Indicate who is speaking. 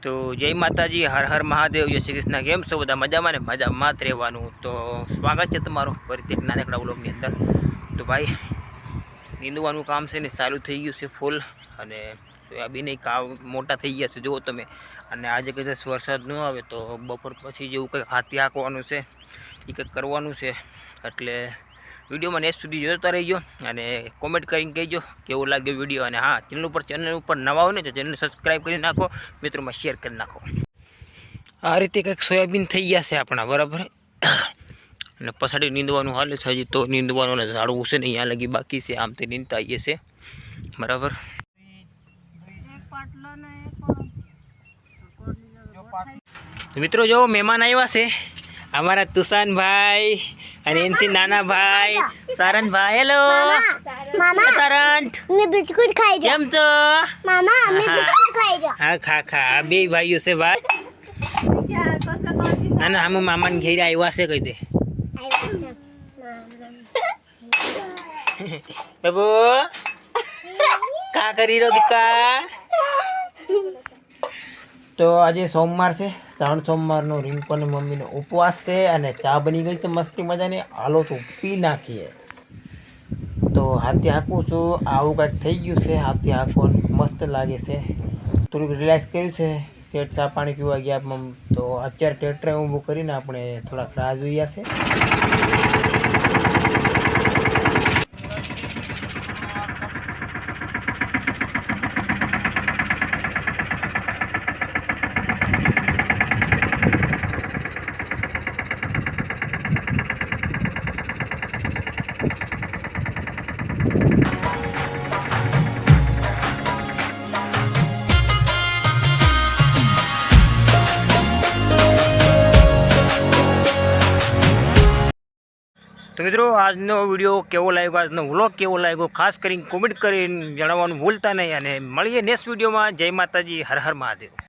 Speaker 1: તો જય માતાજી, હર હર મહાદેવ, જય શ્રી કૃષ્ણ। કેમ છો બધા? મજામાં ને? મજામાં જ રહેવાનું। તો સ્વાગત છે તમારું ફરીથી એક નાનકડા વ્લોગની અંદર। તો ભાઈ નીંદવાનું કામ છે ને ચાલુ થઈ ગયું છે ફૂલ, અને સોયાબીન કામ મોટા થઈ ગયા છે જુઓ તમે। અને આજે કદાચ વરસાદ ન આવે તો બપોર પછી જેવું કંઈક હાથી હાંકવાનું છે, એ કંઈક કરવાનું છે। એટલે વિડીયોમાં નેક્સ્ટ સુધી જોતા રહીજો અને કોમેન્ટ કરીને કહેજો કેવો લાગ્યો વિડીયો। અને હા, ચેનલ ઉપર નવા હોય ને તો ચેનલને સબસ્ક્રાઈબ કરી નાખો, મિત્રોમાં શેર કરી નાખો। આ રીતે કંઈક સોયાબીન થઈ ગયા છે આપણા, બરાબર। અને પછાડી નીંદવાનું હાલે છે, હજી તો નીંદવાનું ને ઝાડવું છે ને અહીંયા લગી બાકી છે, આમ તે નીંદતા આવીએ છે, બરાબર। તો મિત્રો જો મહેમાન આવ્યા છે, અમારા તુષાનભાઈ અને એનથી નાના ભાઈ સારંગભાઈ। હેલો સારંગ,
Speaker 2: मैं बिस्कुट खाई जा।
Speaker 1: કેમ છો
Speaker 2: मामा मैं बिस्कुट खाई जा।
Speaker 1: હા ખા ખા, બે ભાઈઓ છે ભાઈ। ના ના, અમે મામાને ઘેર આવ્યા છે કહી દે બાબુ। કા કરી રહ્યો દીકા? તો આજે સોમવાર છે, શ્રાવણ સોમવારનો રિંકુ અને મમ્મીનો ઉપવાસ છે, અને ચા બની ગઈ છે મસ્તી મજાની। હાલો તો પી નાખીએ। તો હાથી હાંકું છું, આવું કાંઈક થઈ ગયું છે હાથી હાંકવાનું, મસ્ત લાગે છે। થોડુંક રિલેક્સ કર્યું છે, શેઠ ચા પાણી પીવા ગયા। તો અત્યારે ટ્રેક્ટર ઊભું કરીને આપણે થોડાક રાહ જોયા છે। તો મિત્રો આજનો વિડીયો કેવો લાગ્યો, આજનો વ્લોગ કેવો લાગ્યો, ખાસ કરીને કોમેન્ટ કરીને જણાવવાનું ભૂલતા નહીં। અને મળીએ નેક્સ્ટ વિડીયોમાં। જય માતાજી, હર હર મહાદેવ।